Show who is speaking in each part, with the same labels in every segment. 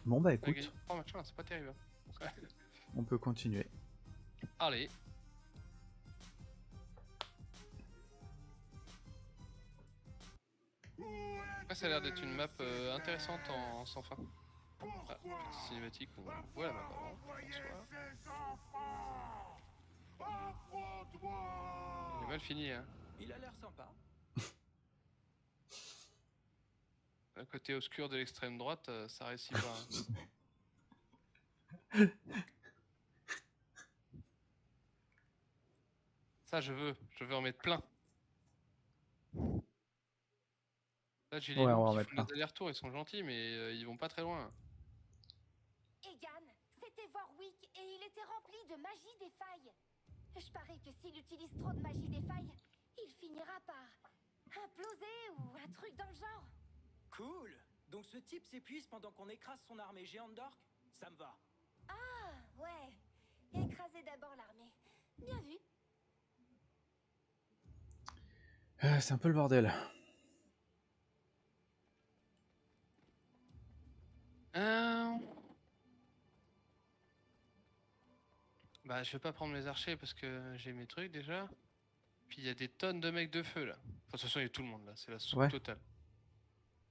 Speaker 1: Bon bah
Speaker 2: On a gagné
Speaker 1: écoute,
Speaker 2: 3 machins, c'est pas terrible. Hein.
Speaker 1: on peut continuer.
Speaker 2: Allez. Ouais, ça a l'air d'être une map intéressante en sans fin. Ah, petite cinématique où on voit la map avant. Il est mal fini, hein.
Speaker 3: Il a l'air sympa.
Speaker 2: Un côté obscur de l'extrême droite, ça réussit pas. Ça, je veux en mettre plein. Là, j'ai les
Speaker 1: Ouais, on
Speaker 2: loups
Speaker 1: va en
Speaker 2: qui
Speaker 1: mettre
Speaker 2: font
Speaker 1: plein.
Speaker 2: des allers-retours, ils sont gentils, mais ils vont pas très loin.
Speaker 4: Egan, c'était Warwick et il était rempli de magie des failles. Je parie que s'il utilise trop de magie des failles, il finira par imploser ou un truc dans le genre.
Speaker 3: Cool. Donc ce type s'épuise pendant qu'on écrase son armée géante d'orques? Ça me va.
Speaker 4: Ah, ouais. Écraser d'abord l'armée. Bien vu.
Speaker 1: C'est un peu le bordel.
Speaker 2: Bah, je vais pas prendre mes archers parce que j'ai mes trucs déjà. Puis il y a des tonnes de mecs de feu là. Enfin, de toute façon, il y a tout le monde là, c'est la soupe
Speaker 1: Ouais.
Speaker 2: totale.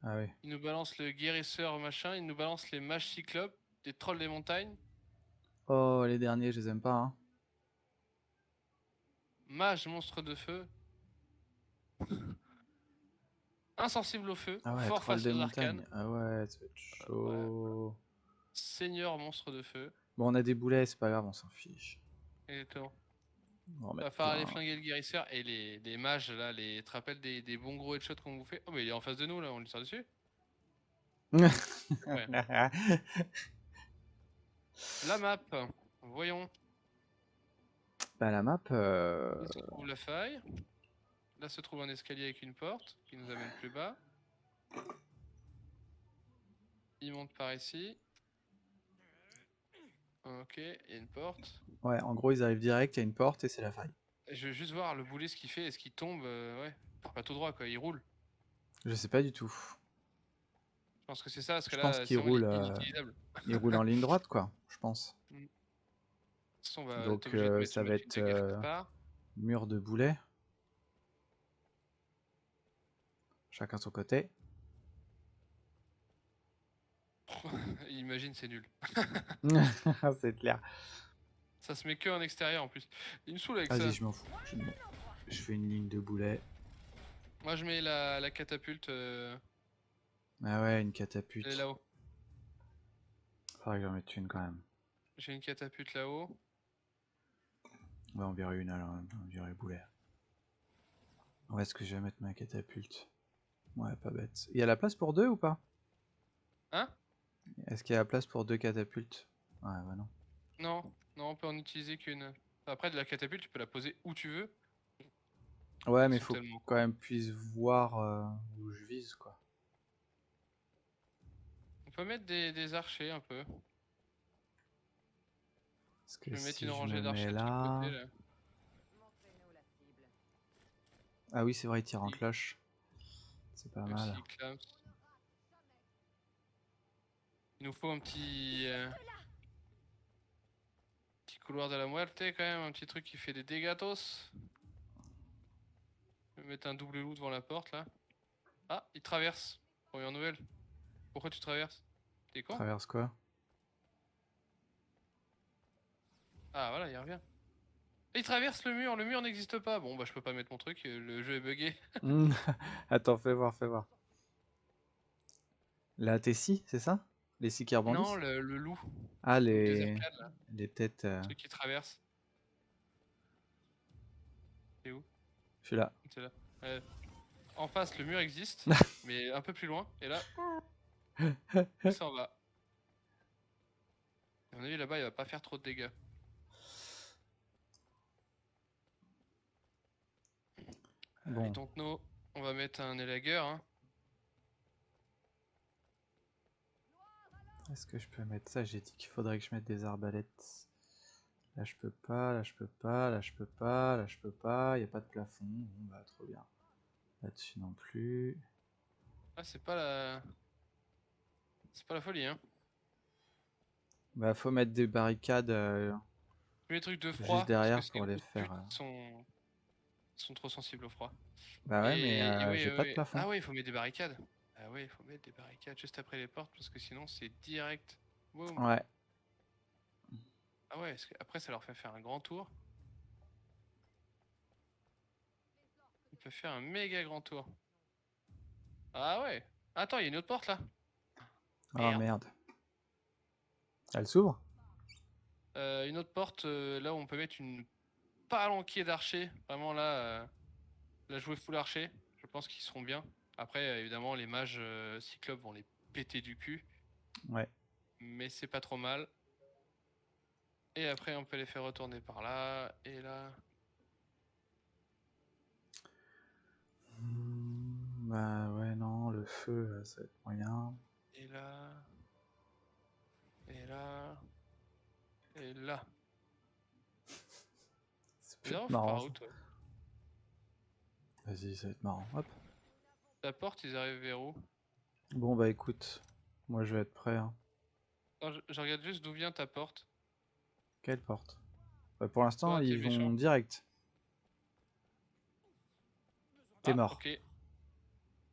Speaker 1: Ah ouais.
Speaker 2: Ils nous balancent le guérisseur machin, ils nous balancent les mages cyclopes, des trolls des montagnes.
Speaker 1: Oh, les derniers, je les aime pas, hein.
Speaker 2: Mage monstre de feu. Insensible au feu,
Speaker 1: Ah ouais,
Speaker 2: fort
Speaker 1: troll
Speaker 2: face
Speaker 1: des
Speaker 2: aux arcanes.
Speaker 1: montagnes. Ah ouais, ça va être chaud.
Speaker 2: Seigneur monstre de feu.
Speaker 1: Bon, on a des boulets, c'est pas grave, on s'en fiche.
Speaker 2: Exactement.
Speaker 1: On va en
Speaker 2: Va
Speaker 1: mettre
Speaker 2: falloir aller
Speaker 1: plein.
Speaker 2: flinguer le guérisseur et les mages là, tu te rappelles des bons gros headshots qu'on vous fait. Oh mais il est en face de nous là, on lui tire dessus. Ouais. La map, voyons.
Speaker 1: Bah la map,
Speaker 2: Là se trouve la faille. Là se trouve un escalier avec une porte qui nous amène plus bas. Il monte par ici. Ok, il y a une porte.
Speaker 1: ouais, en gros, ils arrivent direct, il y a une porte et c'est la faille.
Speaker 2: Je veux juste voir le boulet ce qu'il fait. Est-ce qu'il tombe ouais. Pas tout droit quoi, il roule.
Speaker 1: Je sais pas du tout.
Speaker 2: Je pense que c'est ça parce que
Speaker 1: Je pense
Speaker 2: là
Speaker 1: qu'il
Speaker 2: sinon il
Speaker 1: roule,
Speaker 2: est inutilisable.
Speaker 1: il roule en ligne droite, quoi, je pense.
Speaker 2: De toute façon on va être
Speaker 1: Donc
Speaker 2: obligé de
Speaker 1: ça va
Speaker 2: mettre une
Speaker 1: être
Speaker 2: dague quelque part.
Speaker 1: mur de boulets. Chacun son côté.
Speaker 2: Imagine c'est nul.
Speaker 1: C'est clair.
Speaker 2: Ça se met que en extérieur en plus. Il me saoule avec
Speaker 1: Vas-y,
Speaker 2: ça.
Speaker 1: je m'en fous. Je fais une ligne de boulets.
Speaker 2: Moi je mets la catapulte
Speaker 1: Ah ouais, une
Speaker 2: elle est
Speaker 1: catapulte.
Speaker 2: là-haut.
Speaker 1: Faudrait que j'en mette une quand même.
Speaker 2: J'ai une catapulte là-haut.
Speaker 1: Ouais, on verrait une alors, on verrait boulet. Où est-ce que je vais mettre ma catapulte? Ouais, pas bête. Il y a la place pour deux ou pas?
Speaker 2: Hein?
Speaker 1: Est-ce qu'il y a la place pour deux catapultes? Ouais, bah non.
Speaker 2: Non, non, on peut en utiliser qu'une. Après de la catapulte, tu peux la poser où tu veux.
Speaker 1: Ouais,
Speaker 2: Elles
Speaker 1: mais
Speaker 2: sont
Speaker 1: faut
Speaker 2: tellement
Speaker 1: quand
Speaker 2: cool.
Speaker 1: même puisse voir où je vise, quoi.
Speaker 2: On peut mettre des archers un peu.
Speaker 1: Parce
Speaker 2: Je
Speaker 1: que
Speaker 2: vais mettre
Speaker 1: si
Speaker 2: une
Speaker 1: je
Speaker 2: rangée
Speaker 1: me mets
Speaker 2: d'archers de chaque côté
Speaker 1: là...
Speaker 2: là.
Speaker 1: Ah oui, c'est vrai, il tire en cloche. C'est pas mal.
Speaker 2: Aussi, clams. Il nous faut un petit couloir de la muerte quand même, un petit truc qui fait des dégâts. Je vais mettre un double loup devant la porte là. Ah, il traverse. Première nouvelle. Pourquoi tu traverses? T'es con?
Speaker 1: Traverse quoi?
Speaker 2: Ah voilà, il revient. Il traverse le mur n'existe pas. Bon bah je peux pas mettre mon truc, le jeu est bugué.
Speaker 1: Attends, fais voir, fais voir. La Tessie, c'est ça? Les scies qui
Speaker 2: Non,
Speaker 1: rebondissent?
Speaker 2: le loup.
Speaker 1: Ah,
Speaker 2: Loup des arcades là.
Speaker 1: les têtes...
Speaker 2: Celui qui traverse. C'est où?
Speaker 1: Je suis là.
Speaker 2: C'est là. En face, le mur existe, mais un peu plus loin. Et là, il s'en va. À mon avis, là-bas, il va pas faire trop de dégâts.
Speaker 1: Bon.
Speaker 2: Allez, Tontno, on va mettre un élagueur. Hein.
Speaker 1: Est-ce que je peux mettre ça? J'ai dit qu'il faudrait que je mette des arbalètes. Là je peux pas, là je peux pas, là je peux pas, là je peux pas, y a pas de plafond. Bon bah trop bien. Là-dessus non plus.
Speaker 2: Ah, c'est pas la folie, hein.
Speaker 1: Bah faut mettre des barricades
Speaker 2: Les trucs de froid.
Speaker 1: juste derrière
Speaker 2: parce que
Speaker 1: pour
Speaker 2: sinon,
Speaker 1: les
Speaker 2: les
Speaker 1: faire.
Speaker 2: putes sont trop sensibles au froid.
Speaker 1: Bah ouais, mais
Speaker 2: Et oui,
Speaker 1: j'ai
Speaker 2: oui,
Speaker 1: pas de
Speaker 2: oui.
Speaker 1: plafond.
Speaker 2: Ah ouais, il faut mettre des barricades. Ah ouais, il faut mettre des barricades juste après les portes parce que sinon c'est direct. Boum.
Speaker 1: Ouais.
Speaker 2: Ah ouais, parce que après ça leur fait faire un grand tour. Ils peuvent faire un méga grand tour. Ah ouais. Attends, il y a une autre porte là.
Speaker 1: Oh
Speaker 2: Merde.
Speaker 1: merde. Elle s'ouvre?
Speaker 2: Une autre porte là où on peut mettre une palanquée d'archers. Vraiment là, là jouer full archer. Je pense qu'ils seront bien. Après, évidemment, les mages cyclopes vont les péter du cul.
Speaker 1: Ouais.
Speaker 2: Mais c'est pas trop mal. Et après, on peut les faire retourner par là. Et là.
Speaker 1: Bah ouais, non, le feu, ça va être moyen.
Speaker 2: Et là. Et là. Et là.
Speaker 1: Ça peut
Speaker 2: Bizarre,
Speaker 1: être
Speaker 2: faut
Speaker 1: marrant.
Speaker 2: par
Speaker 1: Ça.
Speaker 2: où toi?
Speaker 1: Vas-y, ça va être marrant. Hop.
Speaker 2: La porte, ils arrivent vers où?
Speaker 1: Bon bah écoute, moi je vais être prêt. Hein.
Speaker 2: Non, je regarde juste d'où vient ta porte.
Speaker 1: Quelle porte? Bah pour l'instant,
Speaker 2: Toi, t'es
Speaker 1: ils vont
Speaker 2: méchant.
Speaker 1: direct. T'es
Speaker 2: Ah,
Speaker 1: mort.
Speaker 2: ok.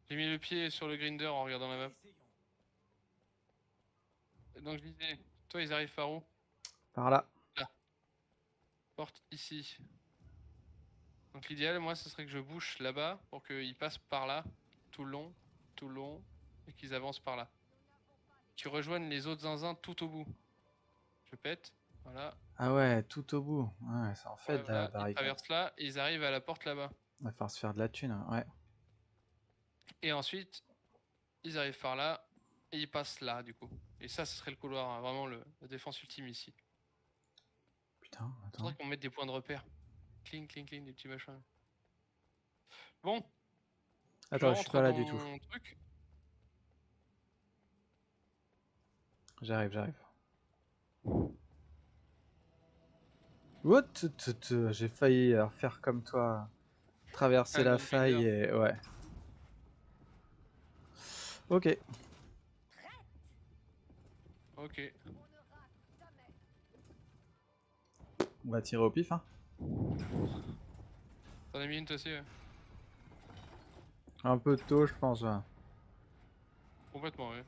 Speaker 2: J'ai mis le pied sur le grinder en regardant la map. Donc je disais, toi ils arrivent par où?
Speaker 1: Par là.
Speaker 2: Là. Porte ici. Donc l'idéal, moi, ce serait que je bouge là-bas pour qu'ils passent par là, tout le long, et qu'ils avancent par là. Qu'ils rejoignent les autres zinzins tout au bout. Je pète, voilà.
Speaker 1: Ah ouais, tout au bout. Ouais, ça en fait
Speaker 2: Ouais,
Speaker 1: de la
Speaker 2: voilà. Ils
Speaker 1: barricade.
Speaker 2: traversent là et ils arrivent à la porte là-bas.
Speaker 1: Va falloir se faire de la thune, hein. Ouais.
Speaker 2: Et ensuite, ils arrivent par là et ils passent là, du coup. Et ça, ce serait le couloir, hein, vraiment la défense ultime ici.
Speaker 1: Putain,
Speaker 2: Il
Speaker 1: attends.
Speaker 2: faudrait qu'on mette des points de repère. Cling, cling, cling, des petits machins. Bon.
Speaker 1: Attends, je suis pas là du tout.
Speaker 2: Mon truc.
Speaker 1: J'arrive. What? J'ai failli faire comme toi. Traverser la
Speaker 2: Le
Speaker 1: faille
Speaker 2: grinder.
Speaker 1: et... Ouais. Ok.
Speaker 2: Ok.
Speaker 1: On va tirer au pif, hein.
Speaker 2: T'en as mis une toi aussi, ouais.
Speaker 1: Un peu tôt, je pense. Ouais.
Speaker 2: Complètement, ouais.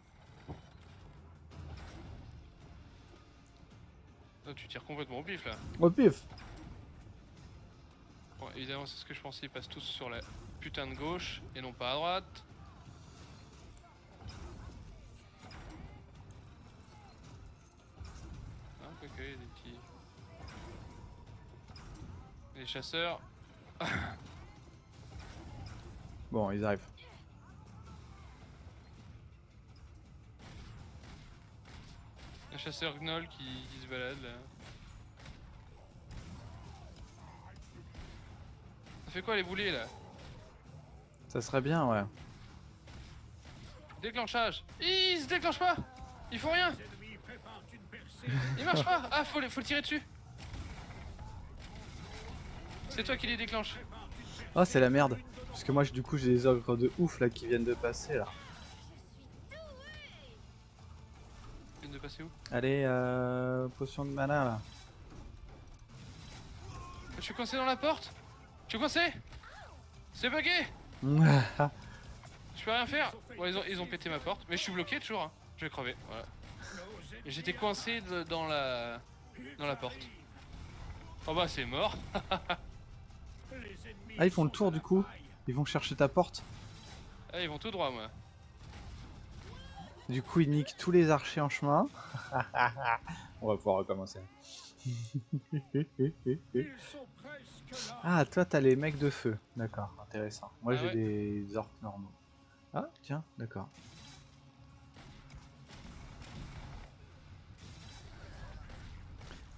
Speaker 2: Là, tu tires complètement au pif, là.
Speaker 1: Au pif.
Speaker 2: Bon, évidemment, c'est ce que je pensais. Ils passent tous sur la putain de gauche et non pas à droite. Hein, quoique, il y a des petits... Les chasseurs.
Speaker 1: Bon, ils arrivent.
Speaker 2: Les chasseurs gnoll qui se baladent, là. Ça fait quoi, les boulets, là?
Speaker 1: Ça serait bien, ouais.
Speaker 2: Déclenchage. Ils se déclenchent pas. Ils font rien. Ils marchent pas. Ah, faut le tirer dessus. C'est toi qui les déclenche.
Speaker 1: Oh, c'est la merde. Parce que moi, du coup, j'ai des ogres de ouf là qui viennent de passer là.
Speaker 2: Ils viennent de passer où?
Speaker 1: Allez, potion de mana là.
Speaker 2: Je suis coincé dans la porte. Je suis coincé. C'est bugué. Je peux rien faire. Bon, ils ont pété ma porte, mais je suis bloqué toujours. Hein. Je vais crever. Voilà. Et j'étais coincé dans la porte. Oh bah c'est mort.
Speaker 1: Ah, ils font le tour du coup. Ils vont chercher ta porte.
Speaker 2: Ah, ils vont tout droit, moi.
Speaker 1: Du coup, ils niquent tous les archers en chemin. On va pouvoir recommencer. Ah, toi, t'as les mecs de feu. D'accord, intéressant. Moi,
Speaker 2: Ah
Speaker 1: j'ai
Speaker 2: ouais.
Speaker 1: des orques normaux. Ah, tiens, d'accord.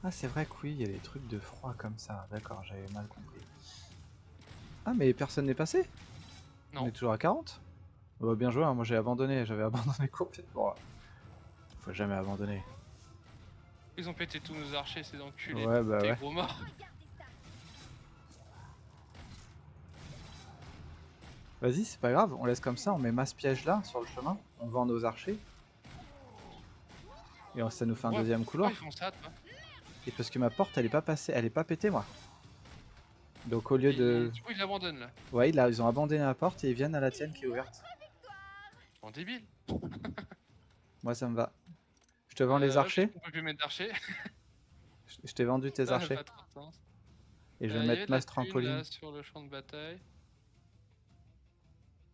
Speaker 1: Ah, c'est vrai que oui, il y a des trucs de froid comme ça. D'accord, j'avais mal compris. Ah, mais personne n'est passé?
Speaker 2: Non.
Speaker 1: On est toujours à 40? Bah, bien joué, hein, moi j'ai abandonné, j'avais abandonné complètement. Là. Faut jamais abandonner.
Speaker 2: Ils ont pété tous nos archers, ces enculés.
Speaker 1: Ouais, bah
Speaker 2: T'es
Speaker 1: ouais.
Speaker 2: gros morts.
Speaker 1: Vas-y, c'est pas grave, on laisse comme ça, on met masse piège là, sur le chemin, on vend nos archers. Et ça nous fait un
Speaker 2: Ouais,
Speaker 1: deuxième
Speaker 2: pourquoi
Speaker 1: couloir.
Speaker 2: ils font ça, toi?
Speaker 1: Et parce que ma porte elle est pas passée, elle est pas pétée moi. Donc au lieu de...
Speaker 2: Du coup, ils l'abandonnent là.
Speaker 1: Ouais, ils ont abandonné la porte et ils viennent à la tienne qui est ouverte.
Speaker 2: En débile.
Speaker 1: Moi ça me va. Je te vends les
Speaker 2: Ouais, parce
Speaker 1: archers.
Speaker 2: qu'on peut plus mettre d'archers.
Speaker 1: Je t'ai vendu tes
Speaker 2: Ça n'a
Speaker 1: archers.
Speaker 2: pas trop de sens.
Speaker 1: Et je
Speaker 2: Il
Speaker 1: vais
Speaker 2: y
Speaker 1: mettre
Speaker 2: avait de la
Speaker 1: masse
Speaker 2: thune là
Speaker 1: trampoline.
Speaker 2: sur le champ de bataille.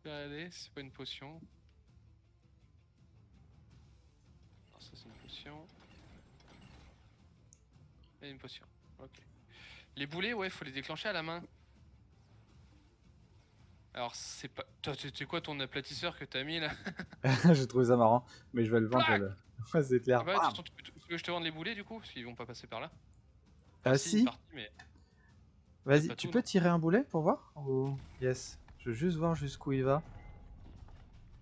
Speaker 2: Je vais aller, c'est pas une potion. Non, ça c'est une potion. Et une potion. Ok. Les boulets, ouais, faut les déclencher à la main. Alors c'est pas. Toi, c'est quoi ton aplatisseur que t'as mis là?
Speaker 1: J'ai trouvé ça marrant. Mais je vais le vendre.
Speaker 2: Plaque.
Speaker 1: Ouais, c'est clair.
Speaker 2: Ah bah,
Speaker 1: Bam.
Speaker 2: tu veux que je te vende les boulets du coup? Parce qu'ils vont pas passer par là.
Speaker 1: Ah
Speaker 2: Si, une
Speaker 1: si.
Speaker 2: partie, mais.
Speaker 1: Vas-y,
Speaker 2: pas
Speaker 1: tu
Speaker 2: tout,
Speaker 1: peux
Speaker 2: non.
Speaker 1: tirer un boulet pour voir ou... Yes. Je veux juste voir jusqu'où il va.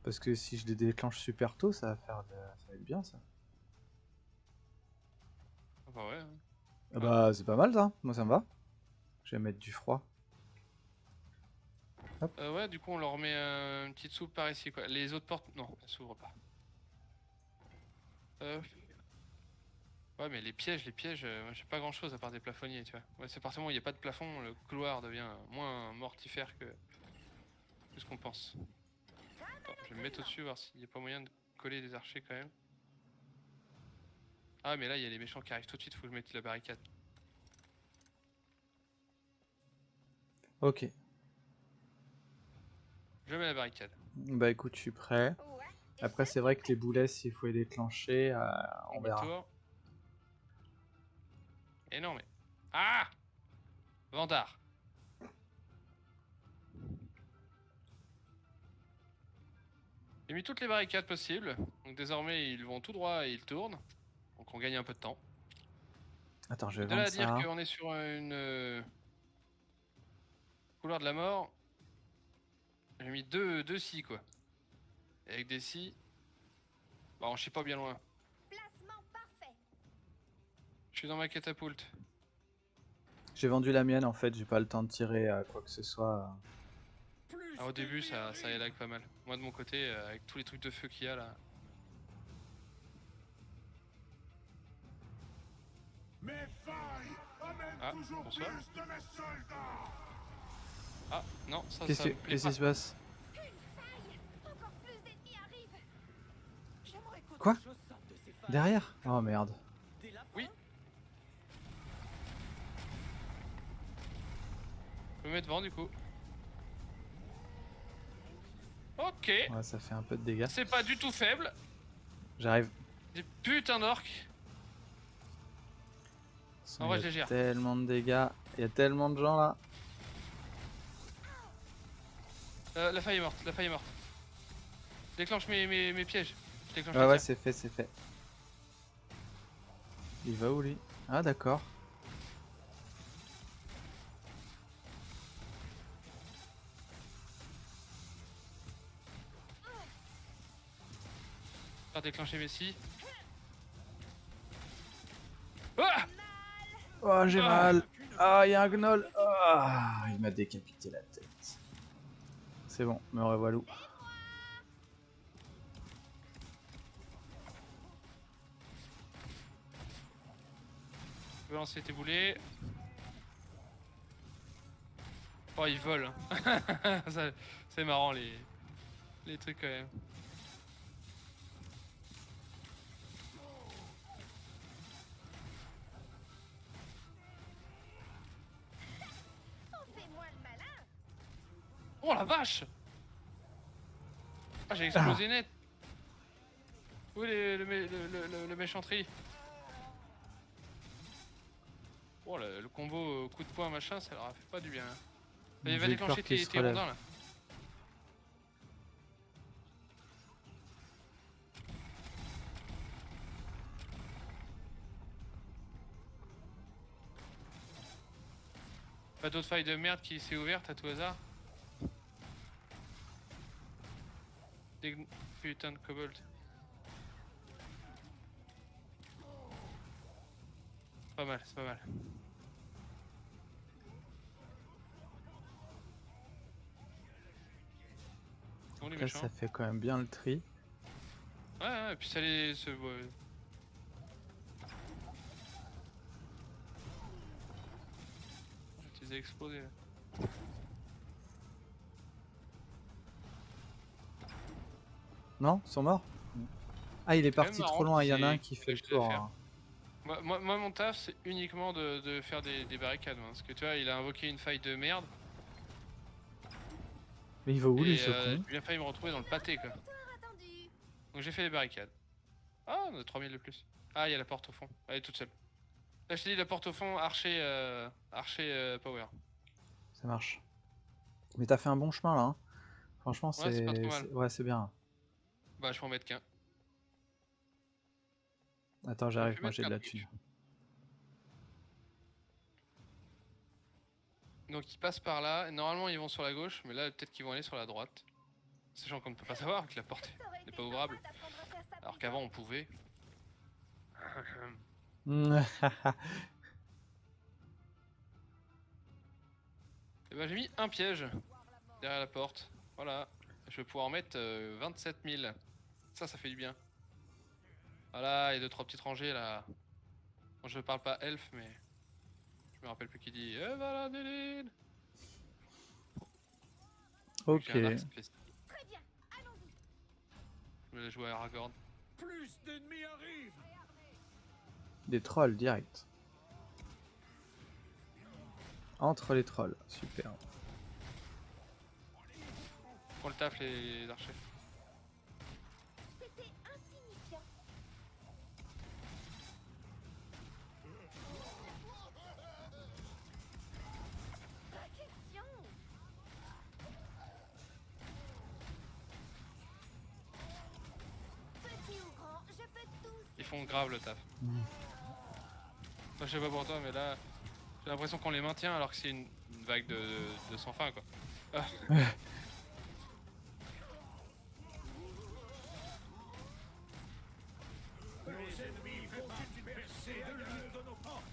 Speaker 1: Parce que si je les déclenche super tôt, ça va faire ça va être bien ça.
Speaker 2: Ah bah ouais.
Speaker 1: Ah bah c'est pas mal ça, moi ça me va. Je vais mettre du froid.
Speaker 2: Ouais, du coup, on leur met une petite soupe par ici quoi. Les autres portes, non, elles s'ouvrent pas. Ouais, mais les pièges, moi, j'ai pas grand chose à part des plafonniers, tu vois. Ouais, c'est partir où il n'y a pas de plafond, le couloir devient moins mortifère que ce qu'on pense. Attends, je vais me mettre au-dessus, voir s'il n'y a pas moyen de coller des archers quand même. Ah, mais là, il y a les méchants qui arrivent tout de suite, faut que je mette la barricade.
Speaker 1: Ok.
Speaker 2: Je mets la barricade.
Speaker 1: Bah écoute, je suis prêt.
Speaker 4: Ouais.
Speaker 1: Après c'est vrai que les boulets, s'il faut les déclencher, on verra.
Speaker 2: Demi-tour. Et non, mais. Ah! Vandard! J'ai mis toutes les barricades possibles, donc désormais ils vont tout droit et ils tournent, donc on gagne un peu de temps.
Speaker 1: Attends, je vais
Speaker 2: De là
Speaker 1: vendre
Speaker 2: à dire
Speaker 1: ça.
Speaker 2: qu'on est sur une couloir de la mort, j'ai mis deux scies quoi. Et avec des scies, bah on chie pas bien loin.
Speaker 4: Placement parfait.
Speaker 2: Je suis dans ma catapulte.
Speaker 1: J'ai vendu la mienne en fait, j'ai pas le temps de tirer quoi que ce soit.
Speaker 2: Ah, au début ça élague pas mal. Moi de mon côté, avec tous les trucs de feu qu'il y a là. Ah, bonsoir. Ah, non, ça
Speaker 1: Qu'est-ce
Speaker 2: me plaît
Speaker 1: qui
Speaker 2: pas.
Speaker 1: se passe?
Speaker 4: Une faille. Encore plus d'ennemis arrivent.
Speaker 3: J'aimerais qu'autre
Speaker 1: Quoi?
Speaker 3: chose sorte de ces failles.
Speaker 1: Derrière? Oh merde.
Speaker 3: Des lapins.
Speaker 2: Oui. Je peux mettre vent du coup. Ok.
Speaker 1: Ouais, ça fait un peu de dégâts.
Speaker 2: C'est pas du tout faible.
Speaker 1: J'arrive.
Speaker 2: Des putains d'orques. En vrai, je les gère.
Speaker 1: Tellement de dégâts. Il y a tellement de gens là.
Speaker 2: La faille est morte, la faille est morte. Déclenche mes pièges. Je déclenche
Speaker 1: Ouais,
Speaker 2: les
Speaker 1: ouais,
Speaker 2: tiens.
Speaker 1: c'est fait, c'est fait. Il va où lui? Ah, d'accord.
Speaker 2: Faire déclencher mes scies. Ah!
Speaker 1: Oh, j'ai
Speaker 2: Ah.
Speaker 1: mal. Ah, il y a un gnoll. Ah, il m'a décapité la tête. C'est bon, me revoilà.
Speaker 2: Je vais lancer tes boulets. Oh, ils volent. C'est marrant les trucs quand même.
Speaker 4: Fais-moi le malin.
Speaker 2: Oh la vache! Ah, j'ai explosé net. Où est le méchanterie? Oh, le combo coup de poing machin, ça leur a fait pas du bien. Il va
Speaker 1: J'ai
Speaker 2: déclencher
Speaker 1: peur qu'il
Speaker 2: tes
Speaker 1: se relève.
Speaker 2: rondins là. Pas d'autres failles de merde qui s'est ouverte à tout hasard? Des putains de kobolds. Pas mal, c'est pas mal. Bon, les
Speaker 1: Là,
Speaker 2: méchants.
Speaker 1: ça fait quand même bien le tri.
Speaker 2: Ouais, et puis ça les. Ouais. les ai explosés. Là.
Speaker 1: Non, ils sont morts. Ah, il est
Speaker 2: C'est quand même
Speaker 1: parti
Speaker 2: marrant
Speaker 1: trop loin, il y en a un
Speaker 2: qu'ils
Speaker 1: qui
Speaker 2: aient
Speaker 1: fait le
Speaker 2: lâché l'affaire.
Speaker 1: tour. Hein.
Speaker 2: Moi, mon taf, c'est uniquement de faire des barricades. Hein, parce que tu vois, il a invoqué une faille de merde.
Speaker 1: Mais il va où lui
Speaker 2: Et
Speaker 1: ce con?
Speaker 2: il a failli me retrouver dans le pâté, quoi.
Speaker 4: Attendu.
Speaker 2: Donc j'ai fait les barricades. Ah, on a 3000 de plus. Ah, il y a la porte au fond. Elle est toute seule. Là, je t'ai dit, la porte au fond, archer, power.
Speaker 1: Ça marche. Mais t'as fait un bon chemin là. Hein. Franchement,
Speaker 2: Ouais, c'est pas trop mal.
Speaker 1: Ouais, c'est bien.
Speaker 2: Bah, je peux en mettre qu'un.
Speaker 1: Attends,
Speaker 2: J'aurais
Speaker 1: j'arrive,
Speaker 2: pu
Speaker 1: moi
Speaker 2: mettre
Speaker 1: j'ai de
Speaker 2: qu'un
Speaker 1: la
Speaker 2: truc.
Speaker 1: thune.
Speaker 2: Donc ils passent par là. Normalement, ils vont sur la gauche, mais là, peut-être qu'ils vont aller sur la droite. Sachant qu'on ne peut pas savoir que la porte
Speaker 4: Ça aurait
Speaker 2: n'est
Speaker 4: été
Speaker 2: pas ouvrable.
Speaker 4: sympa d'apprendre à faire ça
Speaker 2: Alors
Speaker 4: plus
Speaker 2: qu'avant,
Speaker 4: tôt.
Speaker 2: on pouvait. Et bah, j'ai mis un piège derrière la porte. Voilà. Je vais pouvoir en mettre 27 000. Ça fait du bien. Voilà, il y a 2-3 petites rangées là. Bon, je parle pas elfe, mais je me rappelle plus qui dit voilà, Déline.
Speaker 1: Ok.
Speaker 2: J'ai un arc spécial.
Speaker 4: Très bien, allons-y.
Speaker 2: Je vais jouer à Aragorn.
Speaker 3: Plus d'ennemis arrivent.
Speaker 1: Des trolls direct. Entre les trolls, super.
Speaker 2: Pour le taf, les archers.
Speaker 4: C'était insignifiant. Pas question. Petit ou grand, je peux tous.
Speaker 2: Ils font grave le taf. Moi, je sais pas pour toi, mais là, j'ai l'impression qu'on les maintient alors que c'est une vague de sans fin, quoi. Ah.
Speaker 3: Nos ennemis vont percer de l'une de nos portes.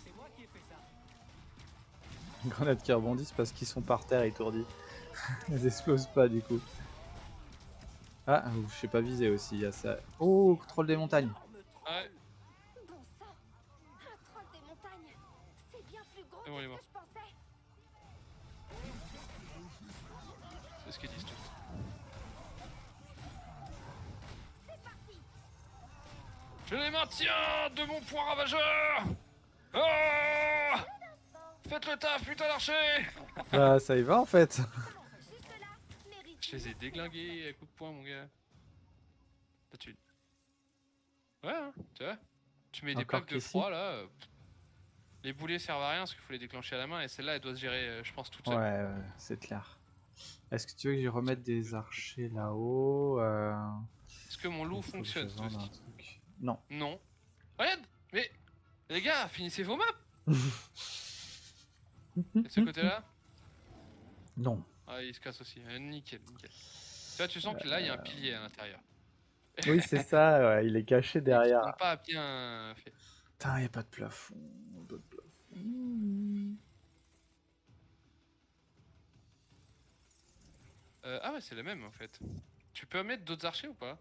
Speaker 3: C'est moi qui ai fait ça.
Speaker 1: Grenades qui rebondissent parce qu'ils sont par terre étourdis. Elles explosent pas du coup. Ah, je sais pas viser aussi, il y a ça. Oh, troll des montagnes.
Speaker 2: Ouais,
Speaker 4: Bon sang, un troll des montagnes. C'est bien plus gros
Speaker 2: C'est bon,
Speaker 4: que
Speaker 2: il est
Speaker 4: ce
Speaker 2: mort.
Speaker 4: que je pensais.
Speaker 2: c'est ce qu'ils disent tous.
Speaker 4: C'est parti.
Speaker 2: Je les maintiens de mon poing ravageur. Oh, faites le taf, putain d'archer.
Speaker 1: Bah, ça y va en fait.
Speaker 4: Juste là, mérite.
Speaker 2: Je les ai déglingués à coups de poing, mon gars. La thune. Ouais, hein, tu vois. Tu mets des
Speaker 1: Encore
Speaker 2: plaques de
Speaker 1: qu'ici.
Speaker 2: froid là. Les boulets servent à rien parce qu'il faut les déclencher à la main et celle-là elle doit se gérer, je pense, toute
Speaker 1: Ouais,
Speaker 2: seule.
Speaker 1: c'est clair. Est-ce que tu veux que je remette des archers là-haut
Speaker 2: Est-ce que mon loup
Speaker 1: faut que je
Speaker 2: fonctionne ce
Speaker 1: vende un
Speaker 2: coup-ci?
Speaker 1: truc. Non.
Speaker 2: Non. Regarde. Mais les gars, finissez vos maps. Et de ce côté-là.
Speaker 1: Non.
Speaker 2: Ah, il se casse aussi. Nickel, nickel. Tu vois, tu sens que là il y a un pilier à l'intérieur.
Speaker 1: Oui, c'est ça, ouais, il est caché
Speaker 2: Ils
Speaker 1: derrière.
Speaker 2: sont pas bien fait.
Speaker 1: Putain, y a pas de plafond. Pas de plafond.
Speaker 2: Ah ouais, c'est la même en fait. Tu peux mettre d'autres archers ou pas?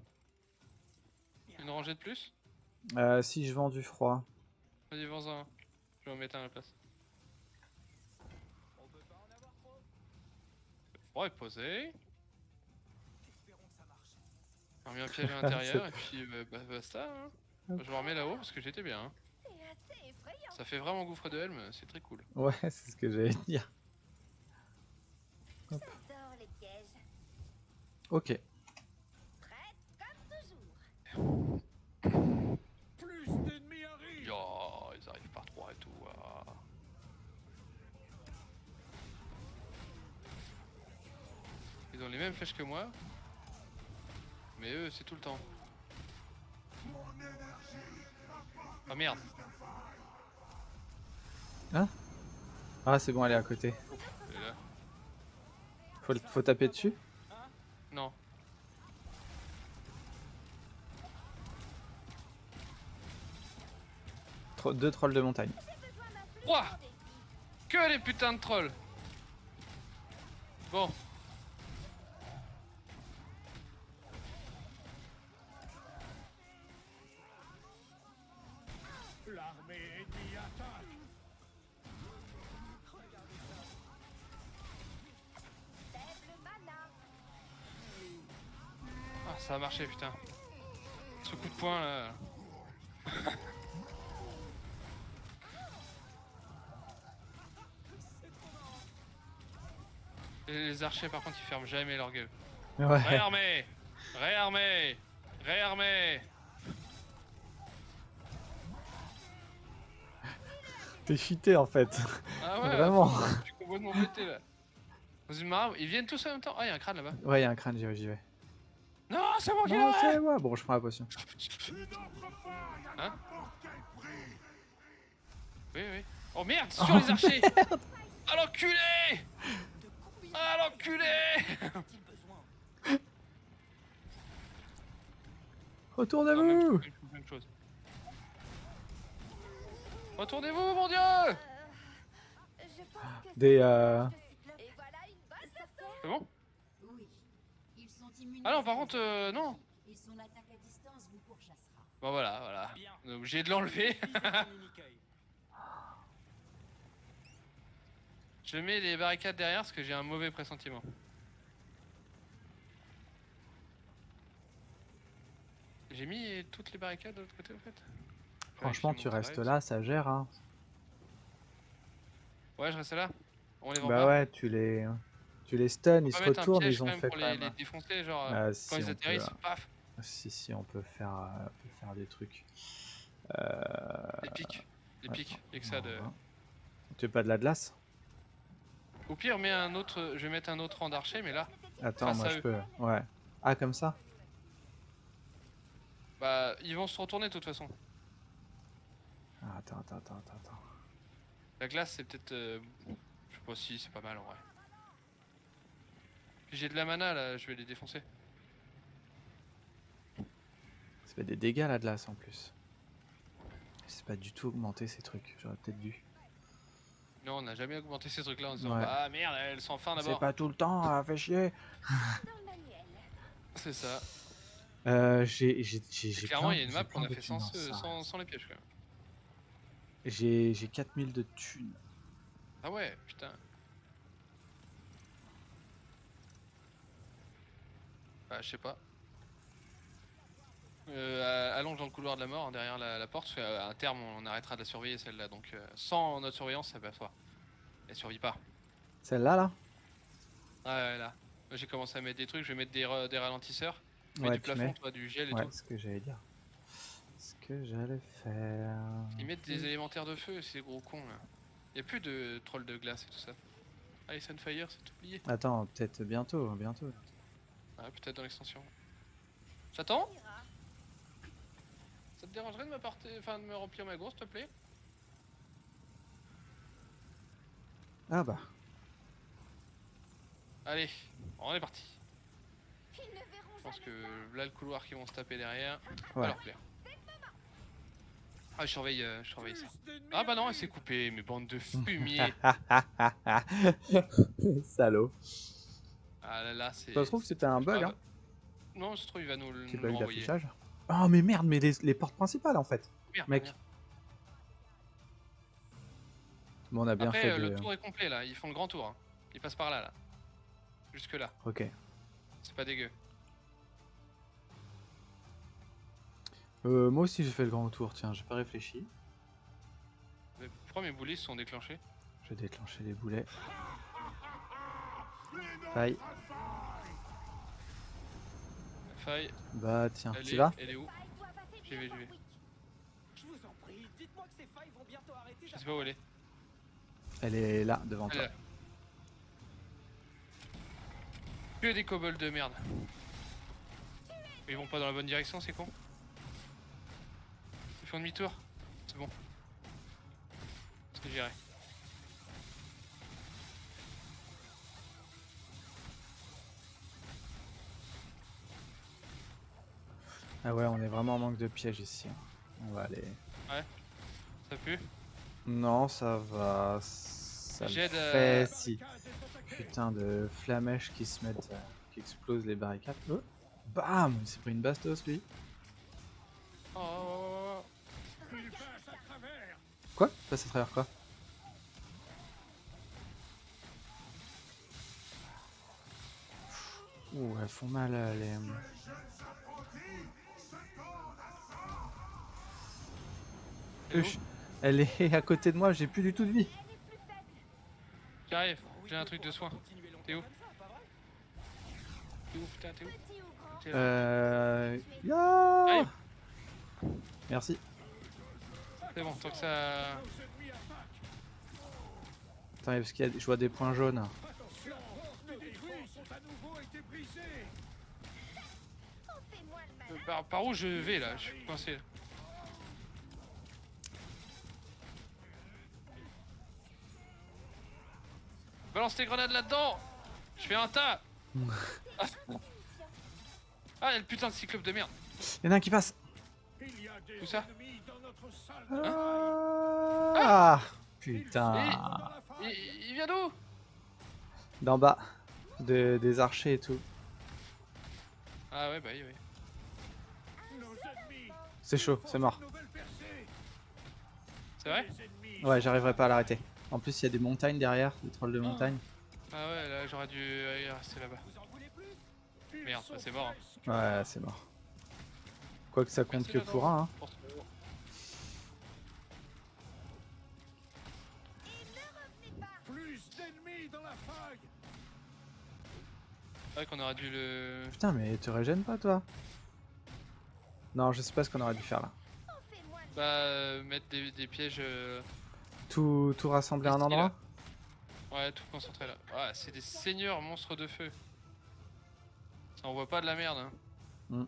Speaker 2: Une rangée de plus?
Speaker 1: Si je vends du froid.
Speaker 2: Vas-y, vends-en un. Je vais en mettre un à la place.
Speaker 3: On peut pas en avoir trop.
Speaker 2: Le froid est posé.
Speaker 3: Espérons que ça marche.
Speaker 2: On remet un piège à l'intérieur et puis basta. Hein. Je me remets là-haut parce que j'étais bien. Hein.
Speaker 4: C'est assez effrayant.
Speaker 2: Ça fait vraiment gouffre de Helm, c'est très cool.
Speaker 1: Ouais, c'est ce que j'allais dire.
Speaker 4: J'adore les pièges.
Speaker 1: Ok.
Speaker 4: Prête comme toujours.
Speaker 3: Plus d'ennemis arrivent.
Speaker 2: Yo, ils arrivent par 3 et tout. Ah. Ils ont les mêmes flèches que moi. Mais eux, c'est tout le temps. Ah merde.
Speaker 1: Ah, c'est bon, elle est à côté.
Speaker 2: Elle est là.
Speaker 1: Faut taper dessus.
Speaker 2: Non.
Speaker 1: Deux trolls de montagne.
Speaker 4: J'ai besoin d'un plus
Speaker 2: Ouah.
Speaker 4: grand défi.
Speaker 2: Que les putains de trolls. Bon.
Speaker 3: Là,
Speaker 4: Faible mana.
Speaker 2: Ah, ça a marché, putain. Ce coup de poing là. Les archers, par contre, ils ferment jamais leur gueule.
Speaker 1: Ouais.
Speaker 2: Réarmé, réarmé, réarmé.
Speaker 1: T'es cheaté en fait.
Speaker 2: Ah ouais,
Speaker 1: Vraiment.
Speaker 2: je suis complètement pété là. Dans une marbre, ils viennent tous en même temps. Ah, il y a un crâne là-bas.
Speaker 1: Ouais, y'a un crâne, j'y vais.
Speaker 2: Non, c'est moi qui
Speaker 1: Non,
Speaker 2: l'aurai.
Speaker 1: c'est moi. Bon, je prends la potion.
Speaker 2: Hein? Oui, oui. Oh merde, sur les archers. Ah l'enculé. Ah l'enculé.
Speaker 3: A-t-il besoin?
Speaker 1: Retournez-vous.
Speaker 2: Même chose. Retournez-vous, mon dieu.
Speaker 4: Je pense que
Speaker 1: Des
Speaker 4: Et voilà une bonne leçon.
Speaker 2: C'est bon?
Speaker 5: Oui. Ils sont immunes.
Speaker 2: Ah non, par contre, non.
Speaker 5: Et son attaque à distance vous pourchassera.
Speaker 2: Bon voilà, voilà.
Speaker 3: Bien.
Speaker 2: On est obligé de l'enlever.
Speaker 3: Vise son Mickey.
Speaker 2: Je mets les barricades derrière parce que j'ai un mauvais pressentiment. J'ai mis toutes les barricades de l'autre côté en fait.
Speaker 1: Franchement,
Speaker 2: Vérifier
Speaker 1: tu
Speaker 2: mon
Speaker 1: restes
Speaker 2: travail.
Speaker 1: là, ça gère. Hein.
Speaker 2: Ouais, je reste là. On les vend
Speaker 1: Bah
Speaker 2: pas.
Speaker 1: ouais, tu les stun, ils
Speaker 2: On
Speaker 1: se
Speaker 2: peut mettre un
Speaker 1: retournent,
Speaker 2: piège
Speaker 1: ils
Speaker 2: quand
Speaker 1: ont
Speaker 2: même
Speaker 1: fait
Speaker 2: pour
Speaker 1: quand
Speaker 2: les
Speaker 1: même.
Speaker 2: défoncer, genre
Speaker 1: Ah,
Speaker 2: quand
Speaker 1: si,
Speaker 2: ils
Speaker 1: on
Speaker 2: atterrissent,
Speaker 1: peut,
Speaker 2: paf,
Speaker 1: Si, on peut faire des trucs.
Speaker 2: des pics. Des
Speaker 1: ouais.
Speaker 2: pics. Et que ça de.
Speaker 1: Voilà. Tu veux pas de la glace?
Speaker 2: Au pire, mets un autre. Je vais mettre un autre rang d'archer, mais là.
Speaker 1: Attends,
Speaker 2: Face
Speaker 1: moi
Speaker 2: à
Speaker 1: je
Speaker 2: eux.
Speaker 1: peux. Ouais. Ah, comme ça?
Speaker 2: Bah, ils vont se retourner de toute façon.
Speaker 1: Ah, attends.
Speaker 2: La glace, c'est peut-être. Je sais pas si c'est pas mal en vrai. Puis j'ai de la mana là, je vais les défoncer.
Speaker 1: Ça fait des dégâts la glace en plus. C'est pas du tout augmenté ces trucs, j'aurais peut-être dû.
Speaker 2: Non, on n'a jamais augmenté ces trucs là en se disant
Speaker 1: Ouais.
Speaker 2: ah merde, elles sont en fin
Speaker 1: C'est
Speaker 2: d'abord.
Speaker 1: pas tout le temps, fait chier.
Speaker 4: dans le manuel.
Speaker 2: C'est ça.
Speaker 1: J'ai
Speaker 2: Clairement, il y a une map
Speaker 1: plein
Speaker 2: qu'on a
Speaker 1: de
Speaker 2: fait
Speaker 1: thunes,
Speaker 2: sans,
Speaker 1: hein, ça.
Speaker 2: sans les pièges quand même.
Speaker 1: J'ai 4000 de thunes.
Speaker 2: Ah ouais, putain. Bah, je sais pas. Allons dans le couloir de la mort, derrière la porte, parce qu'à un terme, on arrêtera de la surveiller celle-là. Donc, sans notre surveillance, ça s'aperçoit. Elle survit pas.
Speaker 1: Celle-là, là?
Speaker 2: Ouais, là. Moi, j'ai commencé à mettre des trucs, je vais mettre des ralentisseurs.
Speaker 1: Ouais,
Speaker 2: Du
Speaker 1: tu
Speaker 2: plafond,
Speaker 1: mets.
Speaker 2: toi, du gel et
Speaker 1: Ouais,
Speaker 2: tout.
Speaker 1: ce que j'allais dire. Ce que j'allais faire.
Speaker 2: Ils mettent des élémentaires de feu, ces gros cons là. Y'a plus de trolls de glace et tout ça. Ah, les Sunfire, c'est oublié.
Speaker 1: Attends, peut-être bientôt.
Speaker 2: Ah, peut-être dans l'extension. J'attends. Ça te dérangerait de de me remplir ma gourde, s'il te plaît?
Speaker 1: Ah bah.
Speaker 2: Allez, on est parti.
Speaker 4: Ils ne verront
Speaker 2: Je pense
Speaker 4: jamais
Speaker 2: que là, le couloir qui vont se taper derrière, va
Speaker 1: Ouais.
Speaker 2: leur plaire. Ah, je surveille ça. Ah bah non, elle s'est coupée, mes bandes de fumier.
Speaker 1: Salaud.
Speaker 2: Ah là là, c'est...
Speaker 1: Ça se trouve c'était un bug, hein.
Speaker 2: Non, ça se trouve, il va nous le
Speaker 1: Petit
Speaker 2: nous
Speaker 1: bug
Speaker 2: renvoyer.
Speaker 1: d'affichage. Oh mais merde, mais les portes principales en fait.
Speaker 2: Merde,
Speaker 1: Mec.
Speaker 2: merde.
Speaker 1: Bon, on a bien
Speaker 2: Après,
Speaker 1: fait
Speaker 2: le
Speaker 1: de...
Speaker 2: tour est complet là, ils font le grand tour. Hein. Ils passent par là, là. Jusque là,
Speaker 1: Ok.
Speaker 2: c'est pas dégueu.
Speaker 1: Moi aussi j'ai fait le grand tour, tiens, j'ai pas réfléchi.
Speaker 2: Mais pourquoi mes boulets se sont déclenchés?
Speaker 1: Je vais déclencher les boulets. Faille.
Speaker 2: Faille,
Speaker 1: Bah tiens,
Speaker 2: elle
Speaker 1: t'y
Speaker 2: est,
Speaker 1: va?
Speaker 2: elle est où?
Speaker 4: failles doivent affaiblir
Speaker 2: J'y vais.
Speaker 4: Warwick.
Speaker 3: Je vous en prie, dites-moi que ces failles vont bientôt arrêter.
Speaker 2: Je sais pas où elle est.
Speaker 1: Elle est là, devant
Speaker 2: Elle
Speaker 1: toi.
Speaker 2: est là. Que des kobolds de merde. Ils vont pas dans la bonne direction, c'est con. Ils font demi-tour. C'est bon. C'est géré.
Speaker 1: Ah ouais, on est vraiment en manque de pièges ici. On va aller...
Speaker 2: Ça pue.
Speaker 1: Non, ça va... Ça le
Speaker 2: J'aide,
Speaker 1: fait si. Putain de flamèches qui se mettent... qui explosent les barricades. Oh. Bam! Il s'est pris une bastos lui.
Speaker 2: Oh, oh, oh, oh.
Speaker 1: Quoi? Passe à travers quoi? Ouh, elles font mal les...
Speaker 2: Elle est où
Speaker 1: Elle est à côté de moi, j'ai plus du tout de vie.
Speaker 4: Elle est plus faible.
Speaker 2: J'arrive, j'ai un truc de soin.
Speaker 3: Continuer longtemps
Speaker 2: T'es où?
Speaker 3: comme ça, pas vrai?
Speaker 2: T'es où putain, t'es où?
Speaker 4: Petit ou grand.
Speaker 2: T'es là.
Speaker 1: Ya
Speaker 2: Arrive.
Speaker 1: Merci.
Speaker 2: C'est bon, tant que ça...
Speaker 1: Attends, parce qu'il y a... je vois des points jaunes.
Speaker 4: Fais-moi le malin.
Speaker 2: Par où je vais là? Je suis coincé là. Balance tes grenades là-dedans! Je fais un tas! Ah, y'a le putain de cyclope de merde!
Speaker 1: Il y en a un qui passe.
Speaker 2: Où ça?
Speaker 1: Ah putain.
Speaker 2: Il vient d'où?
Speaker 1: D'en bas. Des archers et tout.
Speaker 2: Ah ouais, bah oui, oui.
Speaker 1: C'est chaud, c'est mort.
Speaker 2: C'est vrai?
Speaker 1: Ouais, j'arriverai pas à l'arrêter. En plus, il y a des montagnes derrière, des trolls de montagne.
Speaker 2: Ah ouais, là j'aurais dû rester là-bas. Merde, bah, c'est mort. Hein.
Speaker 1: Ouais, c'est mort. Quoique ça compte
Speaker 2: Merci,
Speaker 1: que
Speaker 2: Jonathan,
Speaker 1: pour un. Hein.
Speaker 2: pour ce- C'est vrai qu'on aurait dû le...
Speaker 1: Putain, mais te régènes pas toi? Non, je sais pas ce qu'on aurait dû faire là.
Speaker 4: Fais-moi le
Speaker 2: Bah, mettre des pièges...
Speaker 1: Tout rassembler à un
Speaker 2: Ici,
Speaker 1: endroit?
Speaker 2: Ouais, tout concentré là. Ouais, c'est des seigneurs monstres de feu. Ça envoie pas de la merde. Hein.
Speaker 1: Mm.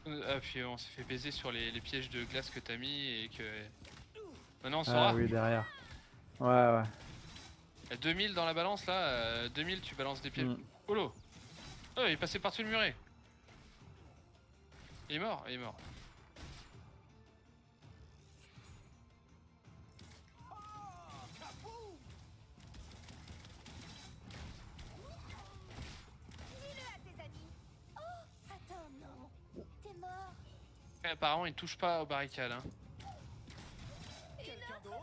Speaker 2: Ah, puis on s'est fait baiser sur les pièges de glace que t'as mis et que... Maintenant on saura.
Speaker 1: Ah oui, derrière. Ouais, ouais.
Speaker 2: Il y a 2000 dans la balance là, 2000 tu balances des pièges.
Speaker 1: Mm.
Speaker 2: Oh l'eau. Oh, il est passé par-dessus le muret. Il est mort, il est mort.
Speaker 4: dis-le à tes amis. Oh, attends, non. T'es mort.
Speaker 2: Et apparemment il touche pas aux barricades. Hein.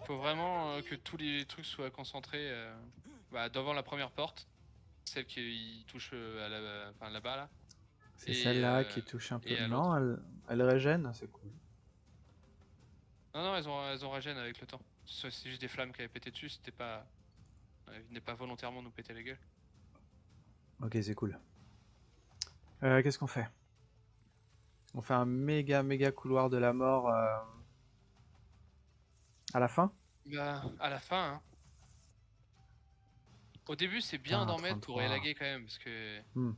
Speaker 2: Faut vraiment que tous les trucs soient concentrés bah, devant la première porte. Celle qui touche à la, enfin, là-bas là.
Speaker 1: C'est
Speaker 2: Et,
Speaker 1: celle-là qui touche un peu.
Speaker 2: et à
Speaker 1: Non, elle régène, c'est cool.
Speaker 2: Non, non, elles ont régène avec le temps. C'est juste des flammes qui avaient pété dessus, c'était pas... Ils venaient pas volontairement nous péter la gueule.
Speaker 1: Ok, c'est cool. Qu'est-ce qu'on fait? On fait un méga couloir de la mort à la fin?
Speaker 2: Bah, à la fin, hein. Au début, c'est bien
Speaker 1: Putain,
Speaker 2: d'en mettre pour
Speaker 1: 33.
Speaker 2: élaguer quand même, parce que...
Speaker 1: Hmm.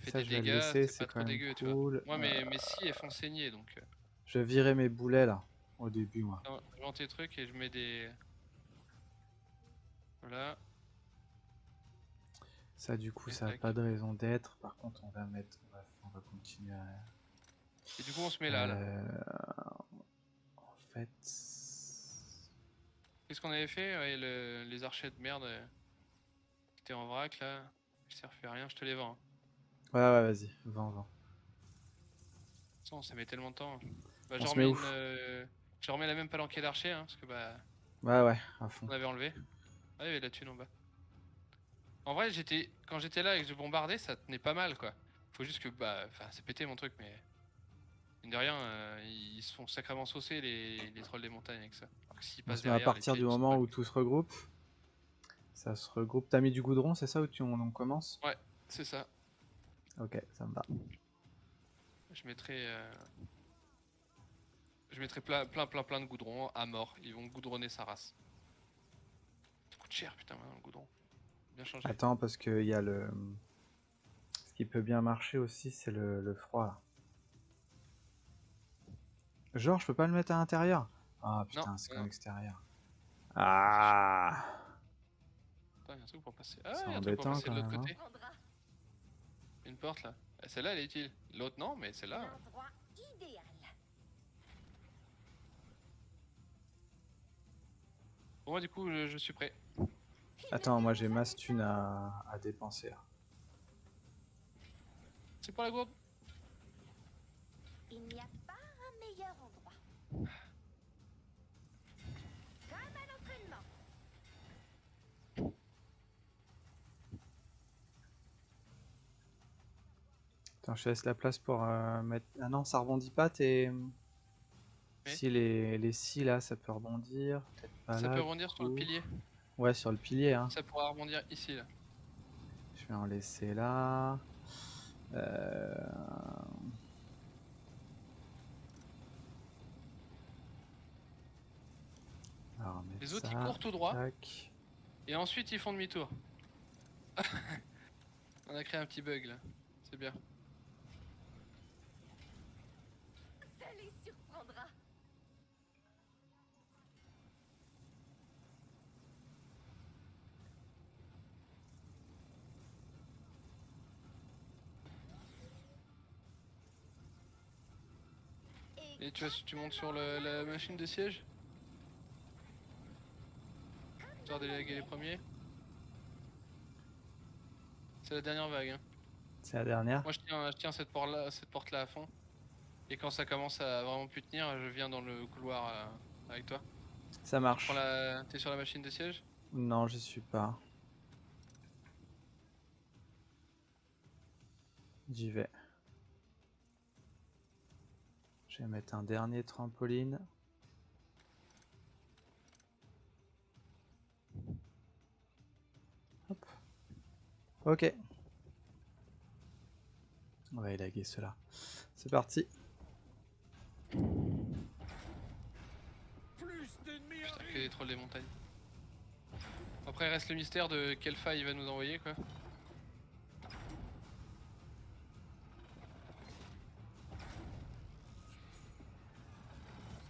Speaker 2: Fait
Speaker 1: Ça,
Speaker 2: des
Speaker 1: je vais le
Speaker 2: dégâts,
Speaker 1: laisser,
Speaker 2: c'est pas
Speaker 1: quand
Speaker 2: trop
Speaker 1: même
Speaker 2: dégueu, tu
Speaker 1: cool.
Speaker 2: vois. Moi, mes scies, elles font saigner, donc...
Speaker 1: Je vais virer mes boulets là, au début, moi.
Speaker 2: Non, je vends tes trucs et je mets des... Voilà.
Speaker 1: Ça, du coup, ça a
Speaker 2: Tac.
Speaker 1: pas de raison d'être. Par contre, on va mettre. On va continuer à.
Speaker 2: Et du coup, on se met là, là.
Speaker 1: En fait.
Speaker 2: Qu'est-ce qu'on avait fait? Ouais, les archers de merde qui étaient en vrac, là. Ils servent à rien, je te les vends. Hein.
Speaker 1: Ouais, vas-y, vends.
Speaker 2: Attends, ça met tellement de temps. Bah,
Speaker 1: On
Speaker 2: je
Speaker 1: se met
Speaker 2: remets
Speaker 1: où?
Speaker 2: je remets la même palanquée d'archer, hein, parce que bah...
Speaker 1: Ouais, à fond.
Speaker 2: On avait enlevé. Ah, il y avait de la thune en bas. En vrai, quand j'étais là et que je bombardais, ça tenait pas mal, quoi. Faut juste que, bah... Enfin, c'est pété mon truc, mais... Mine de rien, ils se font sacrément saucer, les trolls des montagnes avec ça. Alors que s'ils
Speaker 1: On
Speaker 2: passent
Speaker 1: se met à
Speaker 2: derrière,
Speaker 1: partir
Speaker 2: les
Speaker 1: du
Speaker 2: pieds, ils sont
Speaker 1: moment
Speaker 2: pas-
Speaker 1: où tout se regroupe. Ça se regroupe. T'as mis du goudron, c'est ça où on commence?
Speaker 2: Ouais, c'est ça.
Speaker 1: Ok, ça me va.
Speaker 2: Je mettrai... Je mettrai plein de goudron à mort. Ils vont goudronner sa race. Ça coûte cher, putain, maintenant, le goudron. Bien changé.
Speaker 1: Attends, parce que il y a le. Ce qui peut bien marcher aussi, c'est le froid là. Genre, je peux pas le mettre à l'intérieur? Ah putain,
Speaker 2: Non,
Speaker 1: c'est
Speaker 2: non.
Speaker 1: comme extérieur. Ah,
Speaker 2: Attends, il y a un truc pour passer. Ah,
Speaker 1: c'est
Speaker 2: il y a un truc pour
Speaker 1: embêtant
Speaker 2: passer de
Speaker 1: quand
Speaker 2: l'autre
Speaker 1: même.
Speaker 2: côté.
Speaker 4: Prendra
Speaker 2: Une porte là. Ah, celle-là, elle est utile. L'autre, non, mais celle-là.
Speaker 4: l'endroit idéal.
Speaker 2: Pour moi, du coup, je suis prêt.
Speaker 1: Attends, moi j'ai masse thune à dépenser là.
Speaker 2: C'est pour la gourde.
Speaker 4: Il n'y a pas un meilleur endroit. Comme à l'entraînement.
Speaker 1: Attends, je te laisse la place pour mettre... Ah non, ça rebondit pas, tes...
Speaker 2: Oui.
Speaker 1: Si les scies là, ça peut rebondir. Peut-être pas
Speaker 2: Ça
Speaker 1: là.
Speaker 2: peut
Speaker 1: du
Speaker 2: rebondir sur le
Speaker 1: coup.
Speaker 2: pilier.
Speaker 1: Ouais, sur le pilier. Hein.
Speaker 2: Ça pourra rebondir ici là.
Speaker 1: Je vais en laisser là. On va remettre
Speaker 2: Les autres
Speaker 1: ça.
Speaker 2: ils courent tout droit
Speaker 1: Tac.
Speaker 2: et ensuite ils font demi-tour. On a créé un petit bug là. C'est bien.
Speaker 4: Ça les surprendra.
Speaker 2: Et tu montes sur la machine de siège. Histoire d'élaguer les premiers. C'est la dernière vague. Hein.
Speaker 1: C'est la dernière.
Speaker 2: Moi je tiens cette porte là à fond. Et quand ça commence à vraiment plus tenir, je viens dans le couloir avec toi.
Speaker 1: Ça marche.
Speaker 2: T'es sur la machine de siège?
Speaker 1: Non, je suis pas. J'y vais. Je vais mettre un dernier trampoline. Hop. Ok. On va élaguer cela. C'est parti.
Speaker 2: Putain, que des trolls des montagnes. Après reste le mystère de quelle faille il va nous envoyer quoi.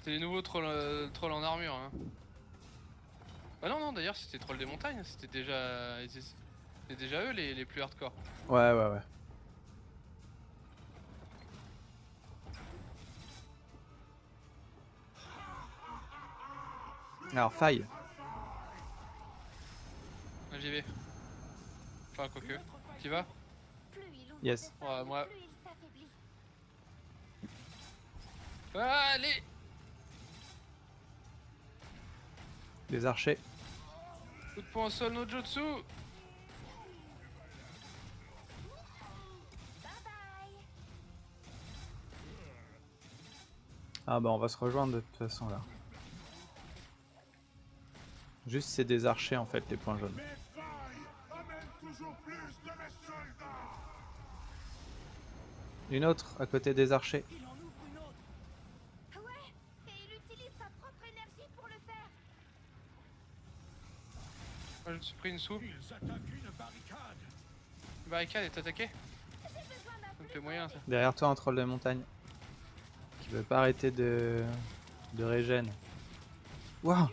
Speaker 2: C'est les nouveaux trolls en armure hein. Bah non d'ailleurs c'était trolls des montagnes, c'était déjà eux les plus hardcore.
Speaker 1: Ouais. Alors, faille.
Speaker 2: Ah, j'y vais. Enfin quoique. T'y vas?
Speaker 4: Plus il ouvre
Speaker 1: Yes.
Speaker 4: ses failles,
Speaker 2: Ouais, moi.
Speaker 4: plus il s'affaiblit.
Speaker 2: Allez!
Speaker 1: Les archers.
Speaker 2: Coup de poing au sol no jutsu!
Speaker 4: Bye bye.
Speaker 1: Ah bah on va se rejoindre de toute façon là. Juste c'est des archers en fait les points jaunes. Une autre à côté des archers.
Speaker 3: Il en ouvre une autre.
Speaker 4: Ouais, et il utilise sa propre énergie pour le faire.
Speaker 2: Moi je me suis pris une soupe.
Speaker 3: Ils attaquent une barricade.
Speaker 2: La barricade est attaquée.
Speaker 4: J'ai besoin d'un
Speaker 2: Ça me
Speaker 4: plus
Speaker 2: fait moyen ça.
Speaker 1: Derrière toi un troll de montagne. Qui veut pas arrêter de régène. Waouh.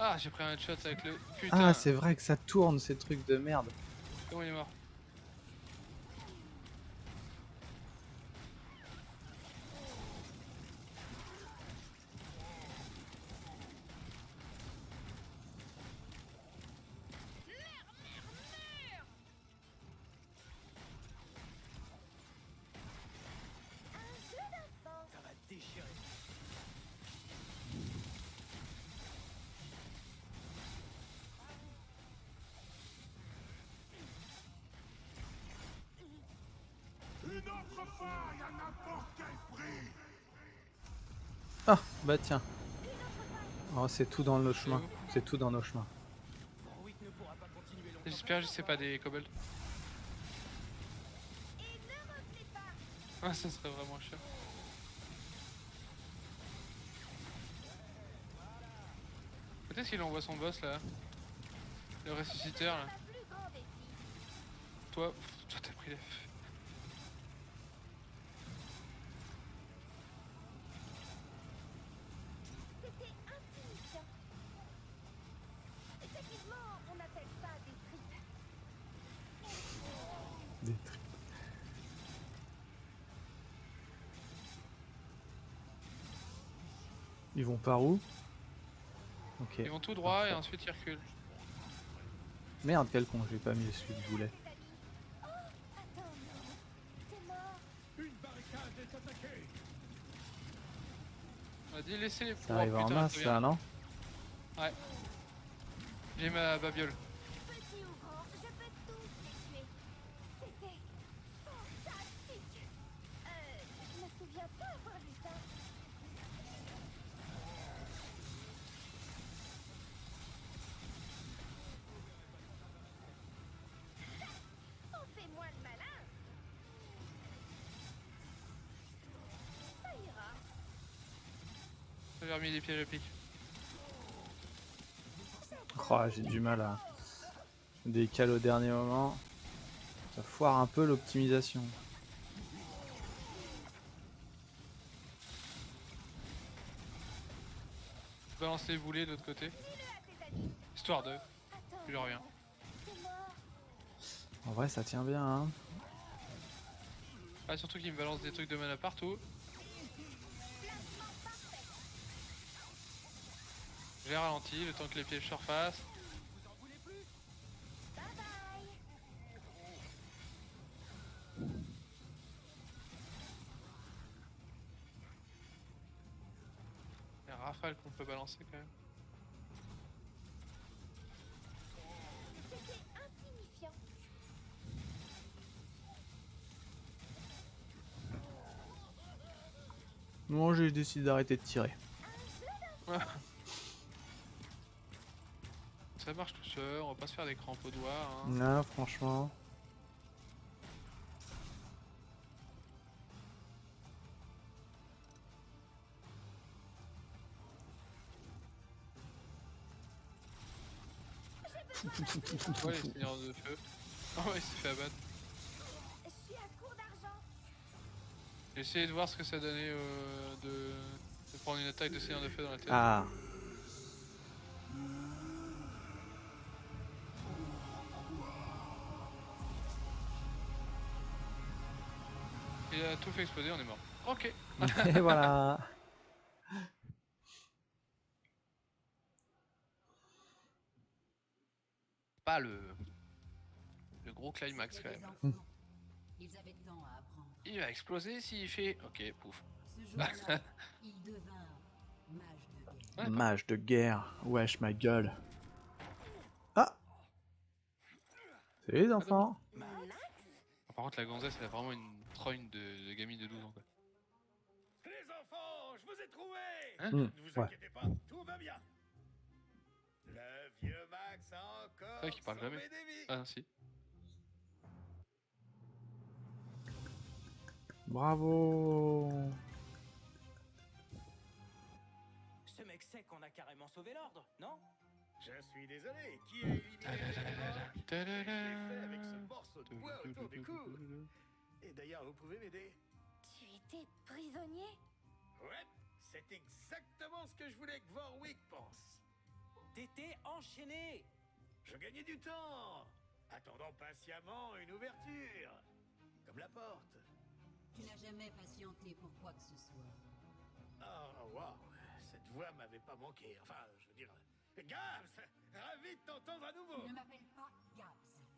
Speaker 2: Ah j'ai pris un headshot avec le... Putain!
Speaker 1: Ah c'est vrai que ça tourne ces trucs de merde.
Speaker 2: Comment il est mort?
Speaker 3: Ça va déchirer.
Speaker 6: Une autre faille à n'importe quel prix.
Speaker 1: Ah bah tiens. Oh c'est tout dans nos chemins. C'est tout dans nos chemins.
Speaker 3: Warwick ne pourra pas continuer longtemps.
Speaker 2: J'espère que c'est pas des kobolds.
Speaker 4: et ne revenez pas.
Speaker 2: Ah ça serait vraiment cher. Peut-être qu'il envoie son boss là. Le ressusciteur là.
Speaker 4: Ma plus grand défi.
Speaker 2: Toi t'as pris la...
Speaker 4: C'était insignifiant. Techniquement, on appelle ça des tripes.
Speaker 1: Des trucs. Ils vont par où? Ok.
Speaker 2: Ils vont tout droit et ensuite ils reculent.
Speaker 1: Merde quel con, j'ai pas mis celui que je voulais.
Speaker 4: Les amis. Oh, attends, non. T'es mort.
Speaker 3: Une barricade est attaquée.
Speaker 2: Vas-y, laissez-les
Speaker 1: Ça
Speaker 2: pour
Speaker 1: arrive en
Speaker 2: putain,
Speaker 1: masse
Speaker 2: ça vient.
Speaker 1: là, non?
Speaker 2: J'ai ma babiole.
Speaker 4: Petit ou grand, je peux tous les tuer. C'était fantastique. Je me souviens pas avoir vu ça. On fait moins le malin. Ça ira.
Speaker 2: J'avais remis des pièges à pic.
Speaker 1: Oh, j'ai du mal à décaler au dernier moment. Ça foire un peu l'optimisation.
Speaker 2: Balance les boulets de l'autre côté.
Speaker 4: Dis-le à tes amis.
Speaker 2: Histoire de.
Speaker 4: Attends.
Speaker 2: Puis je reviens.
Speaker 4: C'est mort.
Speaker 1: En vrai, ça tient bien, hein.
Speaker 2: Ah, surtout qu'il me balance des trucs de mana partout. J'ai ralenti le temps que les pièges se refassent.
Speaker 4: Bye bye.
Speaker 2: Il y a un rafale qu'on peut balancer quand même.
Speaker 4: C'était insignifiant.
Speaker 1: Moi, j'ai décidé d'arrêter de tirer.
Speaker 2: Ça marche tout seul, on va pas se faire des crampes aux doigts. Hein.
Speaker 1: Non, franchement.
Speaker 2: Ouais, les seigneurs de feu. Oh ouais, il s'est fait abattre.
Speaker 4: Je suis à court d'argent.
Speaker 2: J'ai essayé de voir ce que ça donnait de prendre une attaque de seigneur de feu dans la tête.
Speaker 1: Ah,
Speaker 2: Il a tout fait exploser, on est mort. Ok.
Speaker 1: et voilà.
Speaker 2: Pas le gros climax quand
Speaker 5: C'était des
Speaker 2: même.
Speaker 5: enfants. Ils avaient tant à apprendre.
Speaker 2: Il va exploser s'il fait. Ok, pouf.
Speaker 5: Ce jour-là, il devint mage de guerre.
Speaker 2: Ouais,
Speaker 1: Mage de guerre. Wesh, ma gueule. Ah, salut les enfants.
Speaker 2: Par contre, la gonzesse, elle a vraiment une trogne de gamine de 12 ans. Quoi.
Speaker 6: Les enfants, je vous ai trouvé.
Speaker 2: Hein
Speaker 6: Ne vous
Speaker 1: ouais.
Speaker 6: inquiétez pas, tout va bien. Le vieux Max a encore
Speaker 2: C'est vrai qu'il parle
Speaker 6: sauvé
Speaker 2: jamais.
Speaker 6: des vies.
Speaker 2: Ah, si.
Speaker 1: Bravo.
Speaker 3: Ce mec sait qu'on a carrément sauvé l'ordre, non?
Speaker 6: Je suis désolé, qui a éliminé les géants? Je l'ai fait avec ce morceau de bois autour du cou. Et d'ailleurs, vous pouvez m'aider?
Speaker 4: Tu étais prisonnier?
Speaker 6: Ouais, c'est exactement ce que je voulais que Warwick pense.
Speaker 3: T'étais enchaîné.
Speaker 6: Je gagnais du temps, attendant patiemment une ouverture. Comme la porte.
Speaker 5: Tu n'as jamais patienté pour quoi que ce soit.
Speaker 6: Oh, waouh, cette voix m'avait pas manqué. Enfin, je veux dire... Gabs, ravi de t'entendre à nouveau.
Speaker 5: Ne m'appelle pas Gabs.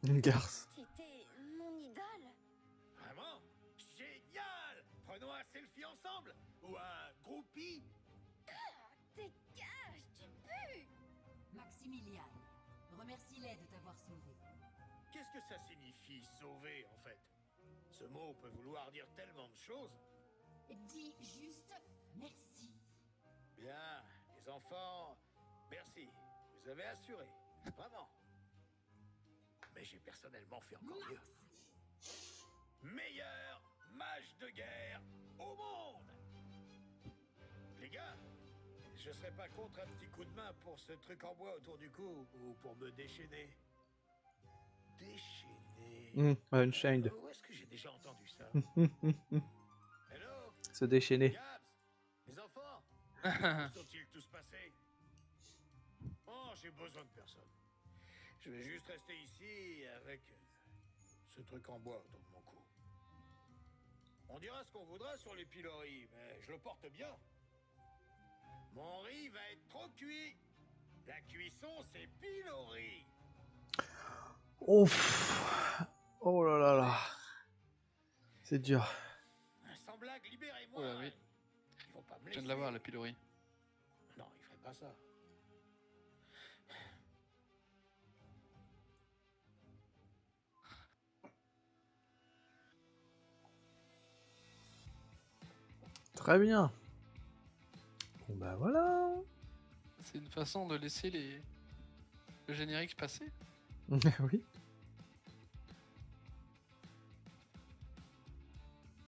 Speaker 1: Une garce.
Speaker 4: T'étais mon idole.
Speaker 6: Vraiment? Génial! Prenons un selfie ensemble. Ou un groupie.
Speaker 4: Dégage, tu pues.
Speaker 5: Maximilian, remercie-les de t'avoir sauvé.
Speaker 6: Qu'est-ce que ça signifie, sauver, en fait? Ce mot peut vouloir dire tellement de choses.
Speaker 5: Dis juste merci.
Speaker 6: Bien, les enfants, merci. Vous avez assuré. Vraiment. Mais j'ai personnellement fait encore mieux.
Speaker 5: Max,
Speaker 6: Meilleur mage de guerre au monde! Les gars, je serais pas contre un petit coup de main pour ce truc en bois autour du cou ou pour me déchaîner. Déchaîner.
Speaker 1: Unchained.
Speaker 6: Où est-ce que j'ai déjà entendu ça? Hello?
Speaker 1: Se déchaîner.
Speaker 6: Gabs? Les enfants? Où sont-ils tous passés? Oh, j'ai besoin de personne. Je vais juste rester ici avec ce truc en bois autour de mon cou. On dira ce qu'on voudra sur les piloris, mais je le porte bien. Mon riz va être trop cuit. La cuisson, c'est pilori.
Speaker 1: Ouf. Oh là là là. C'est dur.
Speaker 6: Sans blague, libérez-moi.
Speaker 2: Oh là, oui.
Speaker 6: Ils vont pas me
Speaker 2: Je viens de
Speaker 6: laisser.
Speaker 2: l'avoir, la pilori.
Speaker 6: pas ça.
Speaker 1: Très bien. Bon bah voilà.
Speaker 2: C'est une façon de laisser le générique passer.
Speaker 1: Oui.